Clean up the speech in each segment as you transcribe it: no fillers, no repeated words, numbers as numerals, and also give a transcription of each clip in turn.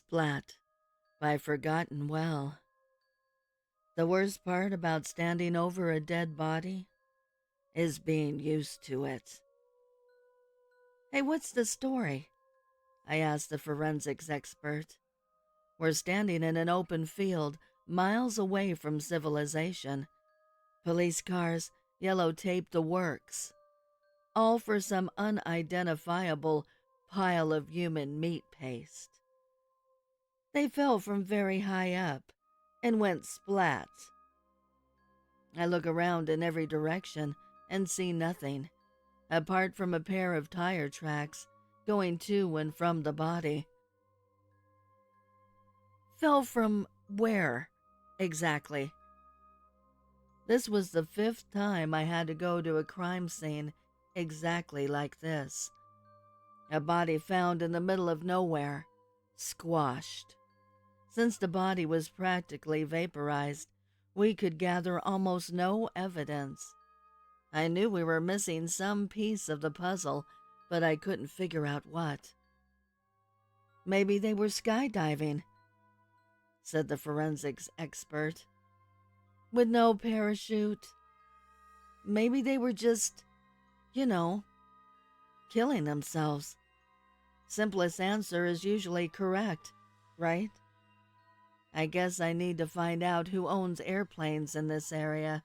Splat by ForgottenWell. The worst part about standing over a dead body is being used to it. Hey, what's the story? I asked the forensics expert. We're standing in an open field, miles away from civilization. Police cars, yellow tape the works. All for some unidentifiable pile of human meat paste. They fell from very high up and went splat. I look around in every direction and see nothing, apart from a pair of tire tracks going to and from the body. Fell from where, exactly? This was the 5th time I had to go to a crime scene exactly like this. A body found in the middle of nowhere, squashed. Since the body was practically vaporized, we could gather almost no evidence. I knew we were missing some piece of the puzzle, but I couldn't figure out what. Maybe they were skydiving, said the forensics expert. With no parachute. Maybe they were just, killing themselves. Simplest answer is usually correct, right? I guess I need to find out who owns airplanes in this area.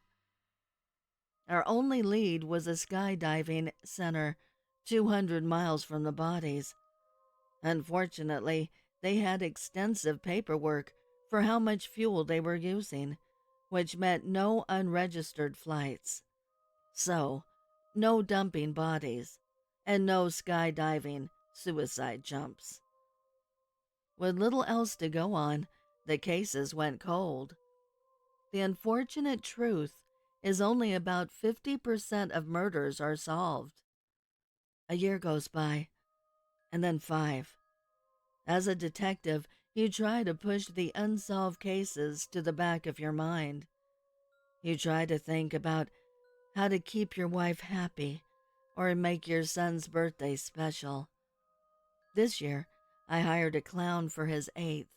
Our only lead was a skydiving center 200 miles from the bodies. Unfortunately, they had extensive paperwork for how much fuel they were using, which meant no unregistered flights. So, no dumping bodies, and no skydiving suicide jumps. With little else to go on, the cases went cold. The unfortunate truth is only about 50% of murders are solved. A year goes by, and then 5. As a detective, you try to push the unsolved cases to the back of your mind. You try to think about how to keep your wife happy or make your son's birthday special. This year, I hired a clown for his 8th.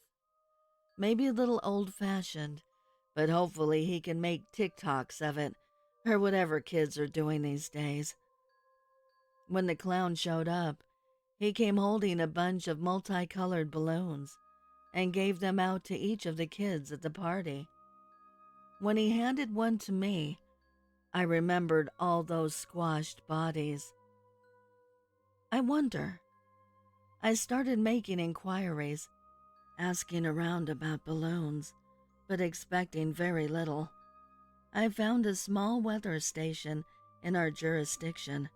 Maybe a little old-fashioned, but hopefully he can make TikToks of it, or whatever kids are doing these days. When the clown showed up, he came holding a bunch of multicolored balloons and gave them out to each of the kids at the party. When he handed one to me, I remembered all those squashed bodies. I wonder. I started making inquiries, asking around about balloons, but expecting very little. I found a small weather station in our jurisdiction.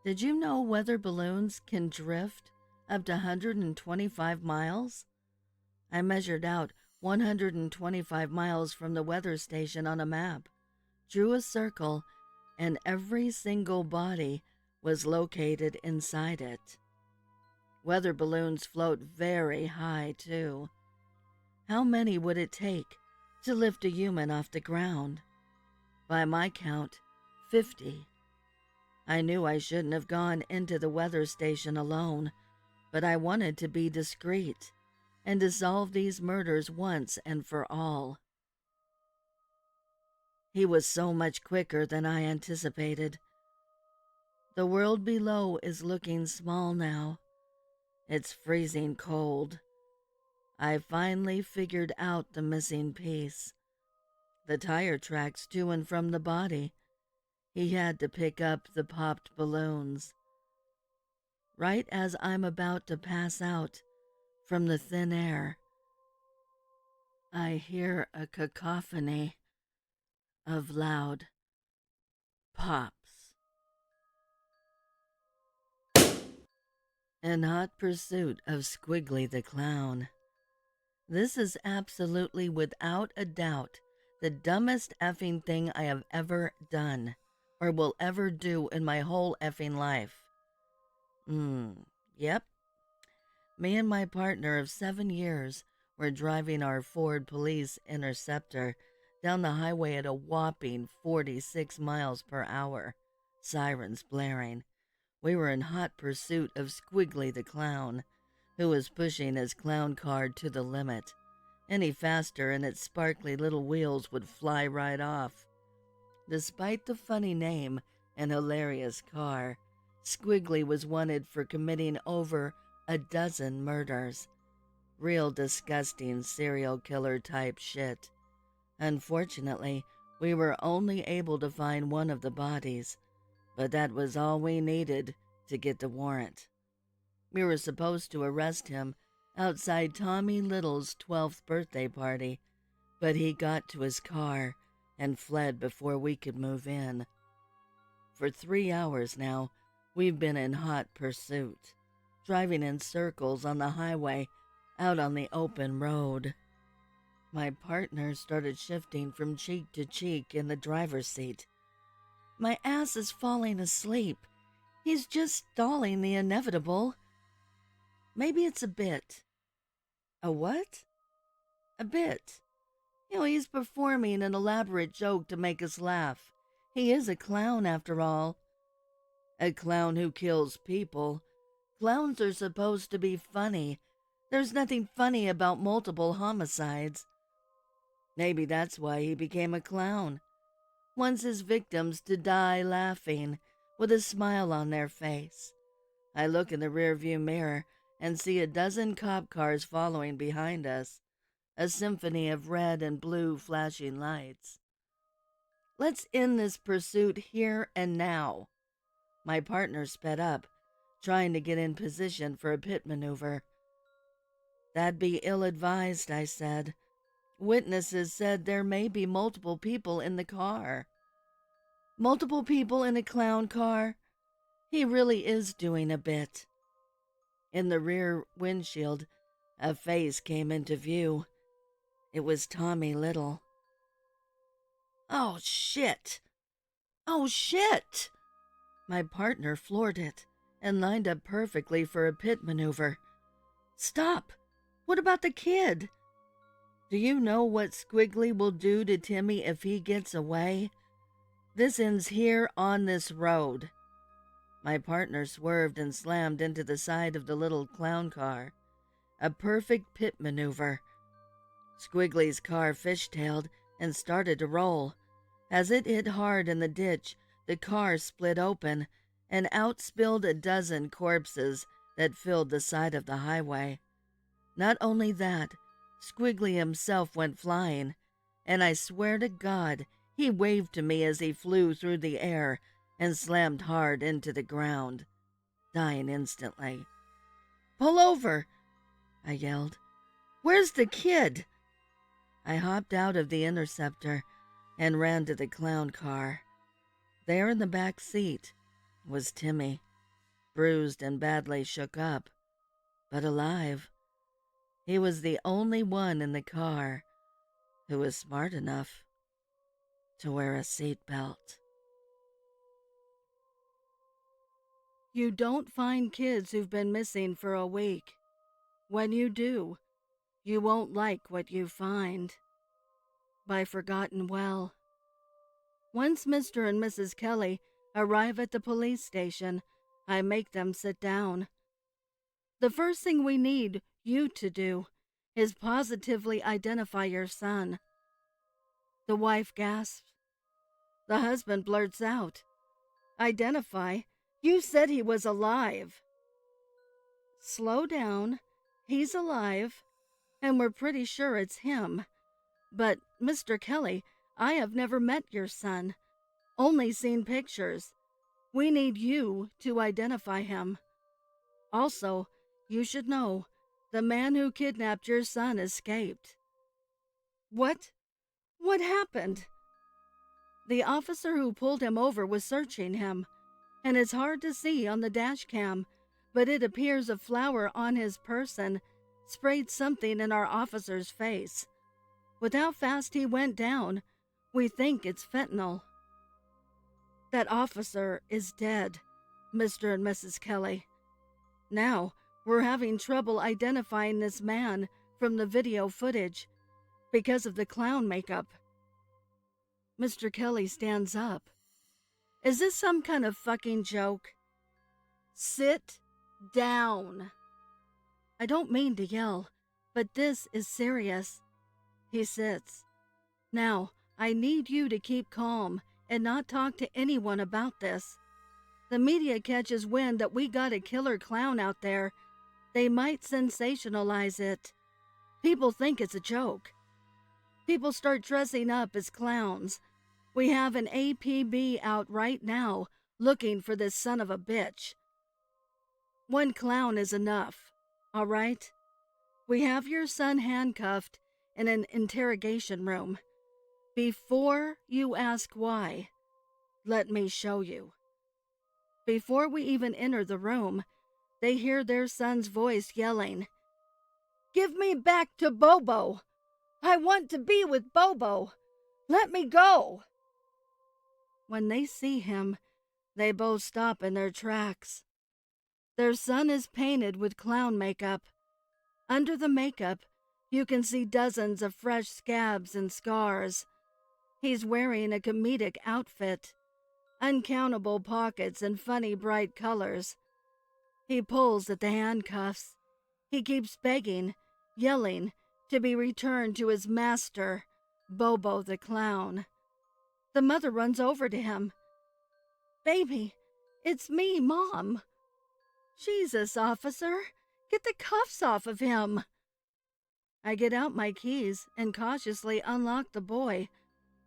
Did you know weather balloons can drift up to 125 miles? I measured out 125 miles from the weather station on a map, drew a circle, and every single body was located inside it. Weather balloons float very high, too. How many would it take to lift a human off the ground? By my count, 50. I knew I shouldn't have gone into the weather station alone, but I wanted to be discreet and to solve these murders once and for all. He was so much quicker than I anticipated. The world below is looking small now. It's freezing cold. I finally figured out the missing piece. The tire tracks to and from the body. He had to pick up the popped balloons. Right as I'm about to pass out from the thin air, I hear a cacophony of loud pops. In hot pursuit of Squiggly the clown. This is absolutely without a doubt the dumbest effing thing I have ever done or will ever do in my whole effing life. Yep. Me and my partner of 7 years were driving our Ford Police Interceptor down the highway at a whopping 46 miles per hour, sirens blaring. We were in hot pursuit of Squiggly the clown, who was pushing his clown car to the limit. Any faster and its sparkly little wheels would fly right off. Despite the funny name and hilarious car, Squiggly was wanted for committing over a dozen murders. Real disgusting serial killer type shit. Unfortunately, we were only able to find one of the bodies, but that was all we needed to get the warrant. We were supposed to arrest him outside Tommy Little's 12th birthday party, but he got to his car and fled before we could move in. For 3 hours now, we've been in hot pursuit, driving in circles on the highway out on the open road. My partner started shifting from cheek to cheek in the driver's seat. My ass is falling asleep. He's just stalling the inevitable. Maybe it's a bit. A what? A bit. He's performing an elaborate joke to make us laugh. He is a clown, after all. A clown who kills people. Clowns are supposed to be funny. There's nothing funny about multiple homicides. Maybe that's why he became a clown. Wants his victims to die laughing, with a smile on their face. I look in the rearview mirror and see a dozen cop cars following behind us, a symphony of red and blue flashing lights. Let's end this pursuit here and now. My partner sped up, trying to get in position for a pit maneuver. That'd be ill-advised, I said. Witnesses said there may be multiple people in the car. Multiple people in a clown car? He really is doing a bit. In the rear windshield, a face came into view. It was Tommy Little. Oh, shit! Oh, shit! My partner floored it and lined up perfectly for a pit maneuver. Stop! What about the kid? Do you know what Squiggly will do to Timmy if he gets away? This ends here on this road. My partner swerved and slammed into the side of the little clown car. A perfect pit maneuver. Squiggly's car fishtailed and started to roll. As it hit hard in the ditch, the car split open and out spilled a dozen corpses that filled the side of the highway. Not only that, Squiggly himself went flying, and I swear to God, he waved to me as he flew through the air and slammed hard into the ground, dying instantly. "Pull over!" I yelled. "Where's the kid?" I hopped out of the Interceptor and ran to the clown car. There in the back seat was Timmy, bruised and badly shook up, but alive. He was the only one in the car who was smart enough to wear a seatbelt. You don't find kids who've been missing for a week. When you do, you won't like what you find. By ForgottenWell. Once Mr. and Mrs. Kelly arrive at the police station, I make them sit down. The first thing we need you to do is positively identify your son. The wife gasps. The husband blurts out, "Identify? You said he was alive." Slow down. He's alive, and we're pretty sure it's him. But, Mr. Kelly, I have never met your son, only seen pictures. We need you to identify him. Also, you should know, the man who kidnapped your son escaped. What? What happened? The officer who pulled him over was searching him, and it's hard to see on the dash cam, but it appears a flower on his person sprayed something in our officer's face. With how fast he went down, we think it's fentanyl. That officer is dead, Mr. and Mrs. Kelly. Now, we're having trouble identifying this man from the video footage because of the clown makeup. Mr. Kelly stands up. Is this some kind of fucking joke? Sit down. I don't mean to yell, but this is serious. He sits. Now, I need you to keep calm and not talk to anyone about this. The media catches wind that we got a killer clown out there. They might sensationalize it. People think it's a joke. People start dressing up as clowns. We have an APB out right now looking for this son of a bitch. One clown is enough, all right? We have your son handcuffed in an interrogation room. Before you ask why, let me show you. Before we even enter the room, they hear their son's voice yelling, "Give me back to Bobo! I want to be with Bobo! Let me go!" When they see him, they both stop in their tracks. Their son is painted with clown makeup. Under the makeup, you can see dozens of fresh scabs and scars. He's wearing a comedic outfit, uncountable pockets and funny bright colors. He pulls at the handcuffs. He keeps begging, yelling to be returned to his master, Bobo the Clown. The mother runs over to him. "Baby, it's me, Mom." "Jesus, officer, get the cuffs off of him." I get out my keys and cautiously unlock the boy.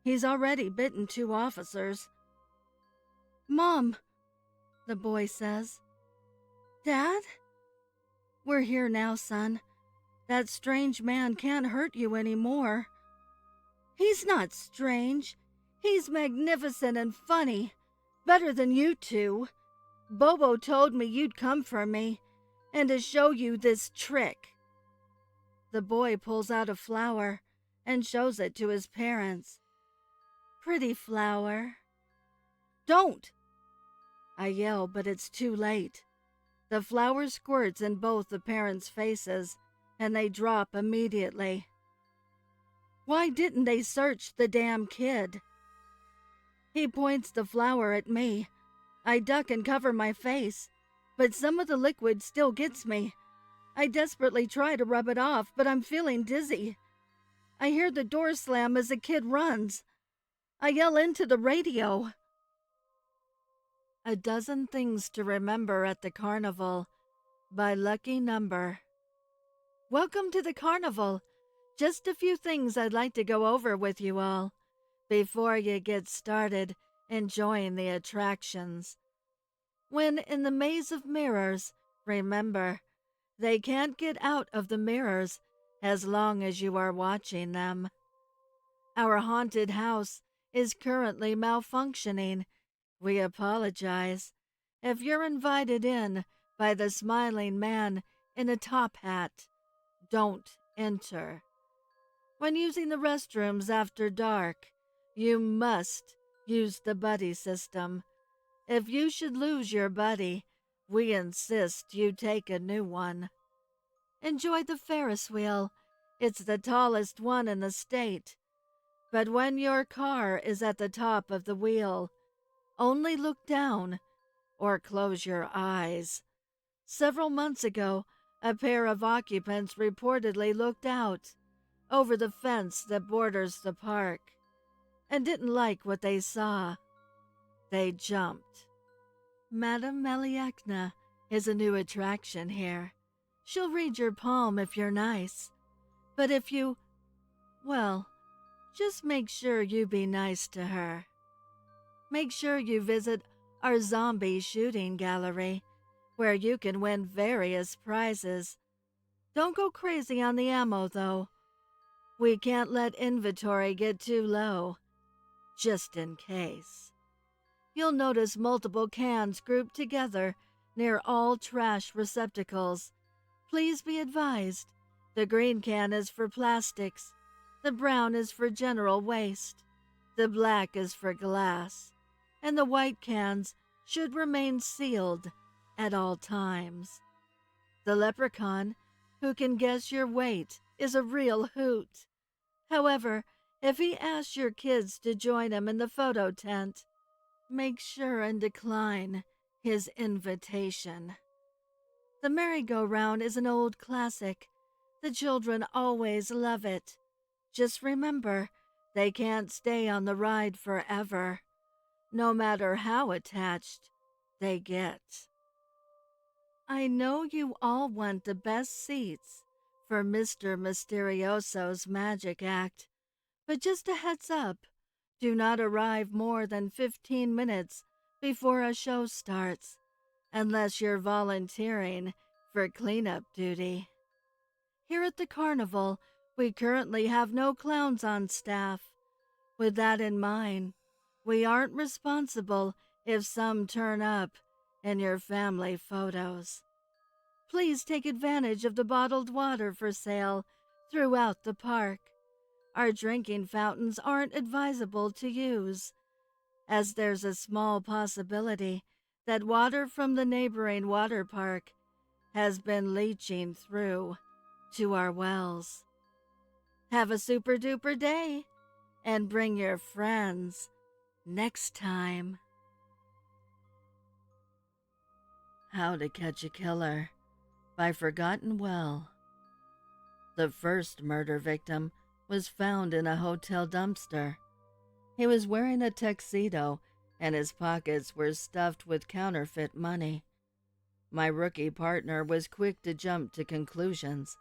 He's already bitten 2 officers. "Mom," the boy says. "Dad?" "We're here now, son. That strange man can't hurt you anymore." "He's not strange. He's magnificent and funny. Better than you two. Bobo told me you'd come for me, and to show you this trick." The boy pulls out a flower and shows it to his parents. "Pretty flower." "Don't!" I yell, but it's too late. The flower squirts in both the parents' faces, and they drop immediately. "Why didn't they search the damn kid?" He points the flower at me. I duck and cover my face, but some of the liquid still gets me. I desperately try to rub it off, but I'm feeling dizzy. I hear the door slam as the kid runs. I yell into the radio. A Dozen Things to Remember at the Carnival by lukkynumber. Welcome to the Carnival. Just a few things I'd like to go over with you all before you get started enjoying the attractions. When in the maze of mirrors, remember, they can't get out of the mirrors as long as you are watching them. Our haunted house is currently malfunctioning. We apologize. If you're invited in by the smiling man in a top hat, don't enter. When using the restrooms after dark, you must use the buddy system. If you should lose your buddy, we insist you take a new one. Enjoy the Ferris wheel. It's the tallest one in the state. But when your car is at the top of the wheel, only look down or close your eyes. Several months ago, a pair of occupants reportedly looked out over the fence that borders the park and didn't like what they saw. They jumped. Madame Meliekna is a new attraction here. She'll read your palm if you're nice. But if you, well, just make sure you be nice to her. Make sure you visit our zombie shooting gallery, where you can win various prizes. Don't go crazy on the ammo, though. We can't let inventory get too low, just in case. You'll notice multiple cans grouped together near all trash receptacles. Please be advised, the green can is for plastics, the brown is for general waste, the black is for glass, and the white cans should remain sealed at all times. The leprechaun, who can guess your weight, is a real hoot. However, if he asks your kids to join him in the photo tent, make sure and decline his invitation. The merry-go-round is an old classic. The children always love it. Just remember, they can't stay on the ride forever, no matter how attached they get. I know you all want the best seats for Mr. Mysterioso's magic act, but just a heads up, do not arrive more than 15 minutes before a show starts, unless you're volunteering for cleanup duty. Here at the Carnival, we currently have no clowns on staff. With that in mind, we aren't responsible if some turn up in your family photos. Please take advantage of the bottled water for sale throughout the park. Our drinking fountains aren't advisable to use, as there's a small possibility that water from the neighboring water park has been leaching through to our wells. Have a super duper day and bring your friends next time. How to Catch a Killer by ForgottenWell. The first murder victim was found in a hotel dumpster. He was wearing a tuxedo and his pockets were stuffed with counterfeit money. My rookie partner was quick to jump to conclusions.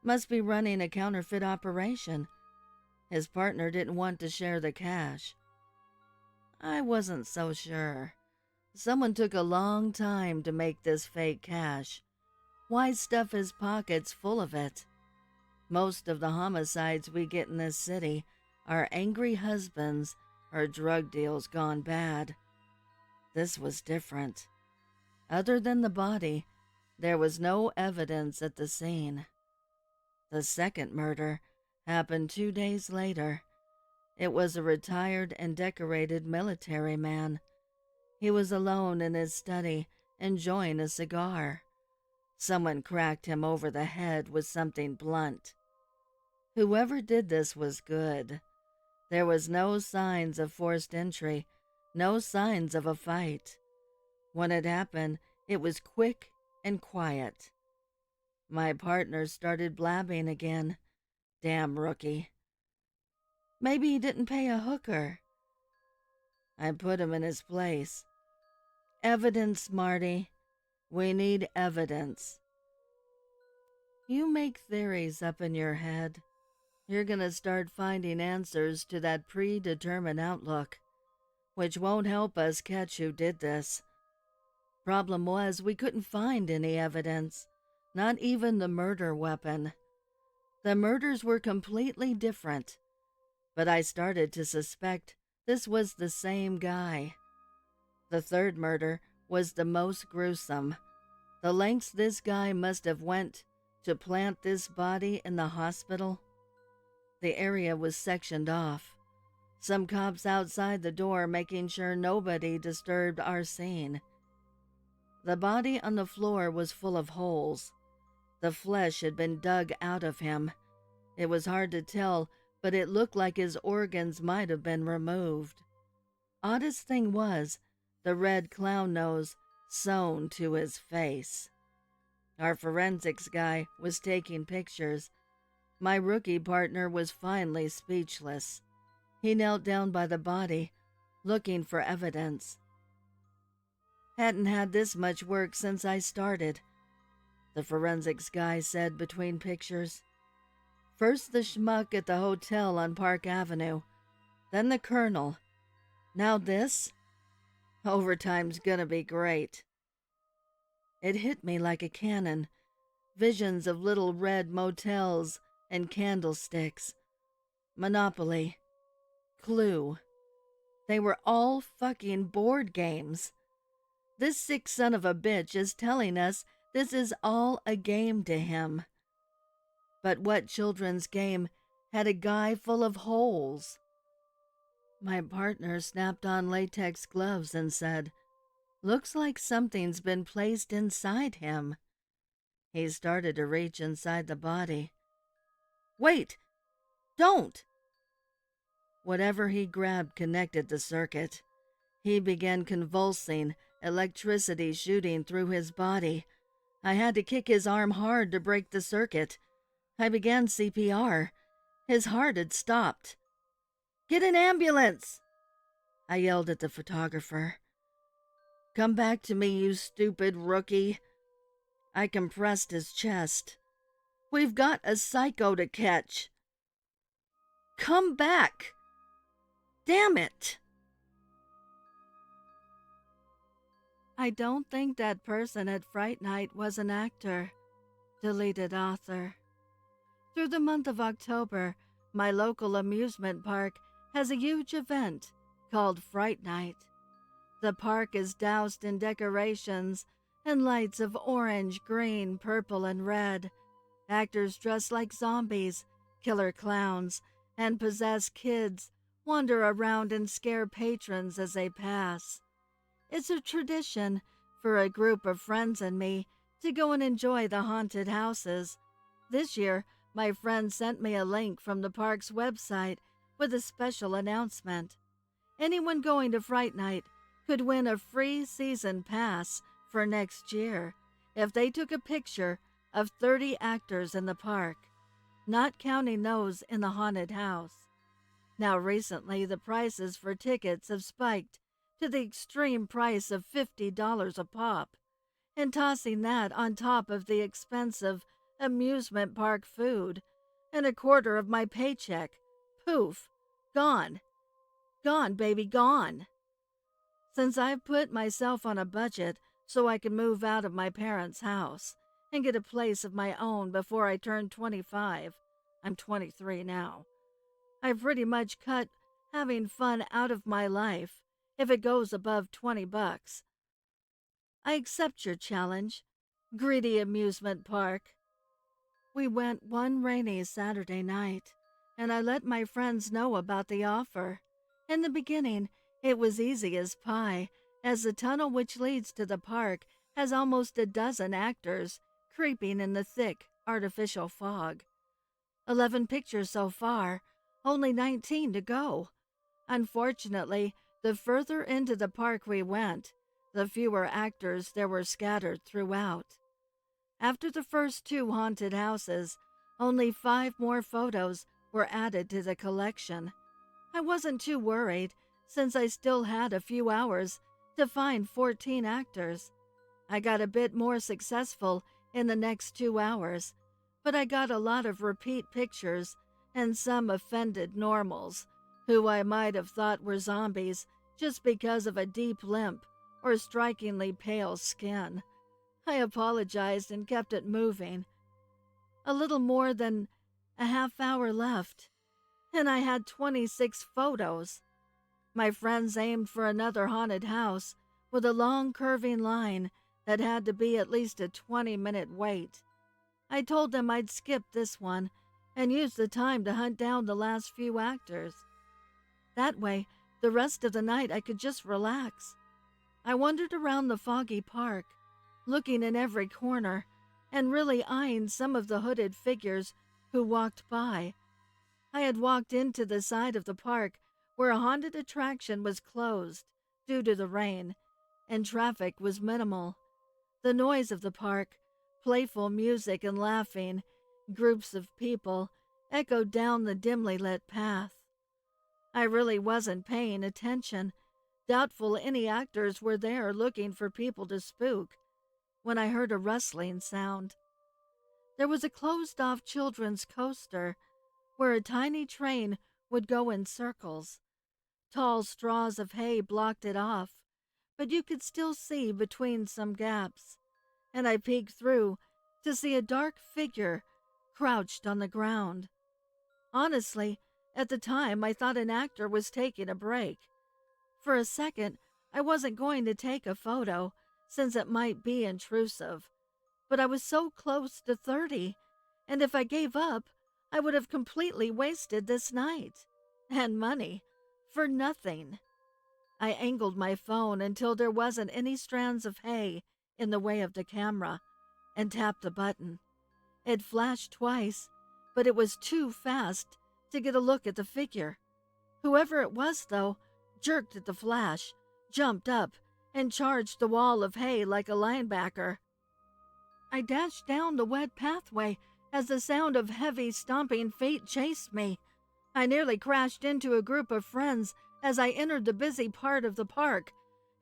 Must be running a counterfeit operation. His partner didn't want to share the cash. I wasn't so sure. Someone took a long time to make this fake cash. Why stuff his pockets full of it? Most of the homicides we get in this city are angry husbands or drug deals gone bad. This was different. Other than the body, there was no evidence at the scene. The second murder happened 2 days later. It was a retired and decorated military man. He was alone in his study, enjoying a cigar. Someone cracked him over the head with something blunt. Whoever did this was good. There was no signs of forced entry, no signs of a fight. When it happened, it was quick and quiet. My partner started blabbing again. Damn rookie. Maybe he didn't pay a hooker. I put him in his place. Evidence, Marty. We need evidence. You make theories up in your head. You're gonna start finding answers to that predetermined outlook, which won't help us catch who did this. Problem was, we couldn't find any evidence, not even the murder weapon. The murders were completely different, but I started to suspect this was the same guy. The third murder was the most gruesome. The lengths this guy must have went to plant this body in the hospital. The area was sectioned off. Some cops outside the door making sure nobody disturbed our scene. The body on the floor was full of holes. The flesh had been dug out of him. It was hard to tell, but it looked like his organs might have been removed. Oddest thing was, the red clown nose sewn to his face. Our forensics guy was taking pictures. My rookie partner was finally speechless. He knelt down by the body, looking for evidence. Hadn't had this much work since I started, the forensics guy said between pictures. First the schmuck at the hotel on Park Avenue, then the colonel. Now this? Overtime's gonna be great. It hit me like a cannon. Visions of little red motels and candlesticks. Monopoly. Clue. They were all fucking board games. This sick son of a bitch is telling us this is all a game to him. But what children's game had a guy full of holes? My partner snapped on latex gloves and said, "Looks like something's been placed inside him." He started to reach inside the body. "Wait! Don't!" Whatever he grabbed connected the circuit. He began convulsing, electricity shooting through his body. I had to kick his arm hard to break the circuit. I began CPR. His heart had stopped. "Get an ambulance!" I yelled at the photographer. "Come back to me, you stupid rookie." I compressed his chest. "We've got a psycho to catch." "Come back! Damn it!" I don't think that person at Fright Night was an actor. Deleted author. Through the month of October, my local amusement park has a huge event called Fright Night. The park is doused in decorations and lights of orange, green, purple, and red. Actors dressed like zombies, killer clowns, and possessed kids wander around and scare patrons as they pass. It's a tradition for a group of friends and me to go and enjoy the haunted houses. This year, my friend sent me a link from the park's website with a special announcement. Anyone going to Fright Night could win a free season pass for next year if they took a picture of 30 actors in the park, not counting those in the haunted house. Now recently, the prices for tickets have spiked to the extreme price of $50 a pop, and tossing that on top of the expensive amusement park food, and a quarter of my paycheck, poof, gone. Gone, baby, gone. Since I've put myself on a budget so I can move out of my parents' house and get a place of my own before I turn 25, I'm 23 now, I've pretty much cut having fun out of my life if it goes above $20. I accept your challenge, greedy amusement park. We went one rainy Saturday night, and I let my friends know about the offer. In the beginning, it was easy as pie, as the tunnel which leads to the park has almost a dozen actors creeping in the thick, artificial fog. 11 pictures so far, only 19 to go. Unfortunately, the further into the park we went, the fewer actors there were scattered throughout. After the first 2 haunted houses, only 5 more photos were added to the collection. I wasn't too worried, since I still had a few hours to find 14 actors. I got a bit more successful in the next 2 hours, but I got a lot of repeat pictures and some offended normals, who I might have thought were zombies just because of a deep limp or strikingly pale skin. I apologized and kept it moving. A little more than a half hour left, and I had 26 photos. My friends aimed for another haunted house with a long curving line that had to be at least a 20-minute wait. I told them I'd skip this one and use the time to hunt down the last few actors. That way, the rest of the night I could just relax. I wandered around the foggy park, looking in every corner and really eyeing some of the hooded figures who walked by. I had walked into the side of the park where a haunted attraction was closed due to the rain, and traffic was minimal. The noise of the park, playful music and laughing, groups of people, echoed down the dimly lit path. I really wasn't paying attention, doubtful any actors were there looking for people to spook, when I heard a rustling sound. There was a closed-off children's coaster where a tiny train would go in circles. Tall straws of hay blocked it off, but you could still see between some gaps, and I peeked through to see a dark figure crouched on the ground. Honestly, at the time I thought an actor was taking a break. For a second, I wasn't going to take a photo, since it might be intrusive, but I was so close to 30, and if I gave up, I would have completely wasted this night. And money. For nothing. I angled my phone until there wasn't any strands of hay in the way of the camera, and tapped the button. It flashed twice, but it was too fast to get a look at the figure. Whoever it was, though, jerked at the flash, jumped up, and charged the wall of hay like a linebacker. I dashed down the wet pathway as the sound of heavy stomping feet chased me. I nearly crashed into a group of friends as I entered the busy part of the park,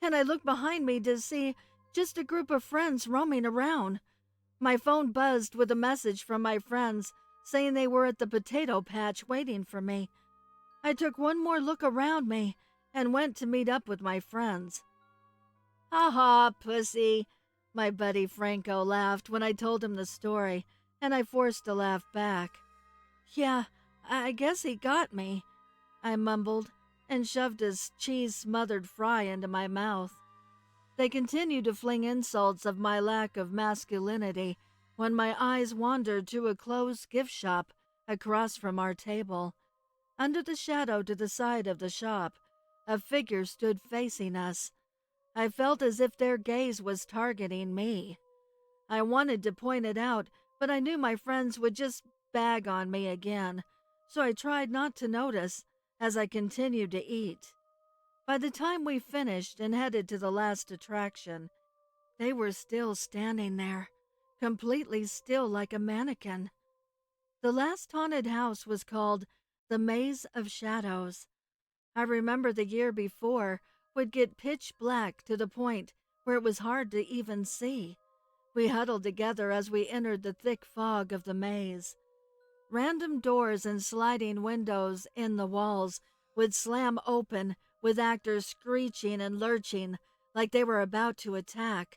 and I looked behind me to see just a group of friends roaming around. My phone buzzed with a message from my friends saying they were at the potato patch waiting for me. I took one more look around me and went to meet up with my friends. "Ha ha, pussy," my buddy Franco laughed when I told him the story, and I forced a laugh back. "Yeah, I guess he got me," I mumbled and shoved his cheese-smothered fry into my mouth. They continued to fling insults of my lack of masculinity when my eyes wandered to a closed gift shop across from our table. Under the shadow to the side of the shop, a figure stood facing us. I felt as if their gaze was targeting me. I wanted to point it out, but I knew my friends would just bag on me again, so I tried not to notice as I continued to eat. By the time we finished and headed to the last attraction, they were still standing there, completely still like a mannequin. The last haunted house was called the Maze of Shadows. I remember the year before would get pitch black to the point where it was hard to even see. We huddled together as we entered the thick fog of the maze. Random doors and sliding windows in the walls would slam open with actors screeching and lurching like they were about to attack.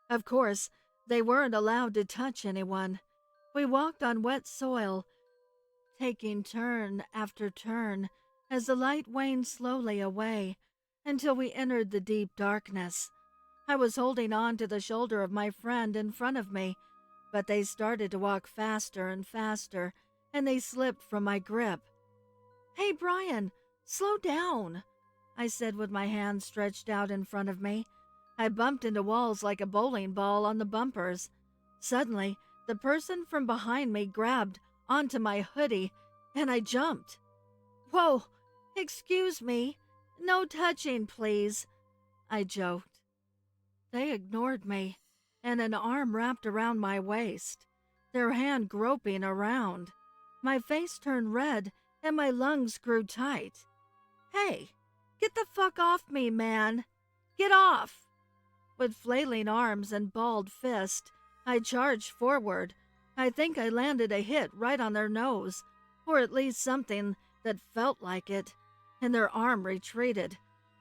Of course, they weren't allowed to touch anyone. We walked on wet soil, taking turn after turn as the light waned slowly away until we entered the deep darkness. I was holding on to the shoulder of my friend in front of me, but they started to walk faster and faster, and they slipped from my grip. "Hey, Brian, slow down," I said with my hand stretched out in front of me. I bumped into walls like a bowling ball on the bumpers. Suddenly, the person from behind me grabbed onto my hoodie, and I jumped. "Whoa, excuse me. No touching, please," I joked. They ignored me, and an arm wrapped around my waist, their hand groping around. My face turned red, and my lungs grew tight. "Hey, get the fuck off me, man! Get off!" With flailing arms and balled fist, I charged forward. I think I landed a hit right on their nose, or at least something that felt like it, and their arm retreated.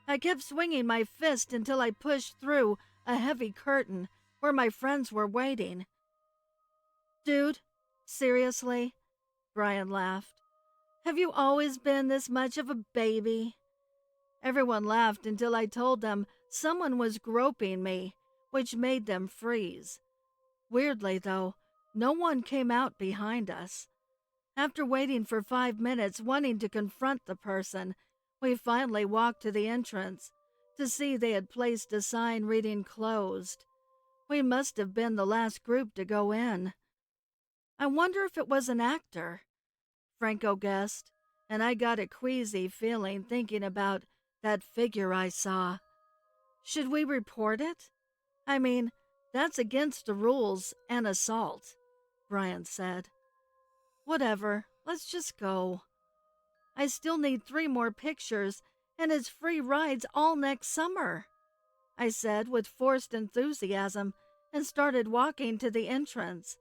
I kept swinging my fist until I pushed through a heavy curtain where my friends were waiting. "Dude, seriously?" Brian laughed. "Have you always been this much of a baby?" Everyone laughed until I told them someone was groping me, which made them freeze. Weirdly, though, no one came out behind us. After waiting for 5 minutes wanting to confront the person, we finally walked to the entrance to see they had placed a sign reading "closed." We must have been the last group to go in. "I wonder if it was an actor," Franco guessed, and I got a queasy feeling thinking about that figure I saw. "Should we report it? I mean, that's against the rules and assault," Brian said. "Whatever, let's just go. I still need 3 more pictures, and it's free rides all next summer," I said with forced enthusiasm and started walking to the entrance,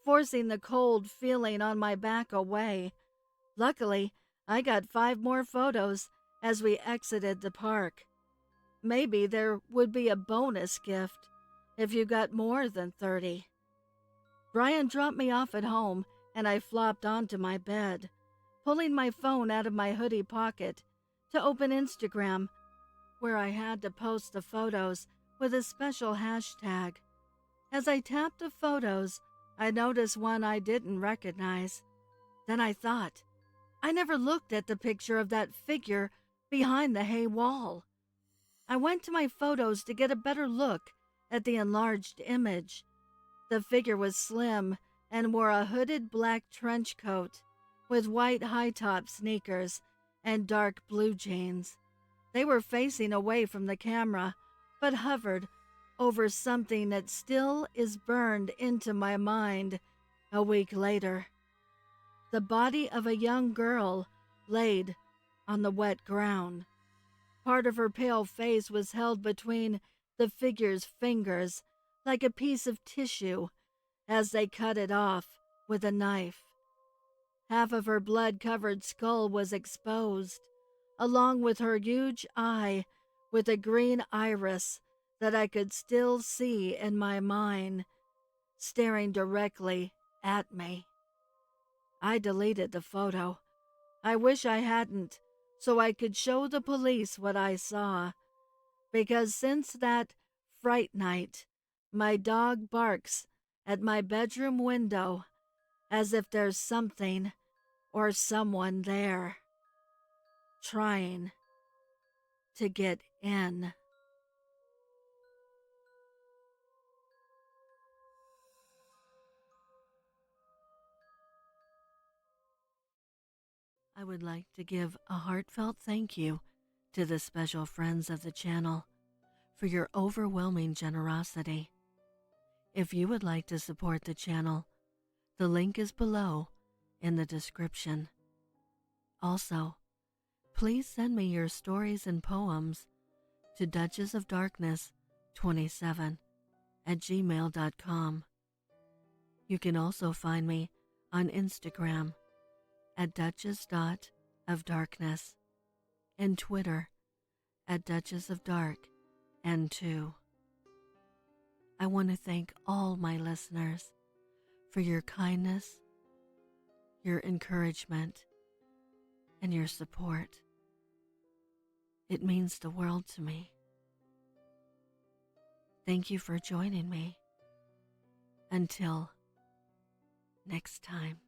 forcing the cold feeling on my back away. Luckily, I got 5 more photos as we exited the park. Maybe there would be a bonus gift if you got more than 30. Brian dropped me off at home, and I flopped onto my bed, pulling my phone out of my hoodie pocket to open Instagram, where I had to post the photos with a special hashtag. As I tapped the photos, I noticed one I didn't recognize. Then I thought, I never looked at the picture of that figure behind the hay wall. I went to my photos to get a better look at the enlarged image. The figure was slim and wore a hooded black trench coat with white high-top sneakers and dark blue jeans. They were facing away from the camera, but hovered over something that still is burned into my mind a week later. The body of a young girl laid on the wet ground. Part of her pale face was held between the figure's fingers like a piece of tissue as they cut it off with a knife. Half of her blood-covered skull was exposed, along with her huge eye with a green iris that I could still see in my mind, staring directly at me. I deleted the photo. I wish I hadn't, so I could show the police what I saw, because since that Fright night, my dog barks at my bedroom window as if there's something or someone there, trying to get in. I would like to give a heartfelt thank you to the special friends of the channel for your overwhelming generosity. If you would like to support the channel, the link is below in the description. Also, please send me your stories and poems to duchessofdarkness27@gmail.com. You can also find me on Instagram at duchess.ofdarkness and Twitter at duchessofdarkn2. I want to thank all my listeners for your kindness, your encouragement, and your support. It means the world to me. Thank you for joining me. Until next time.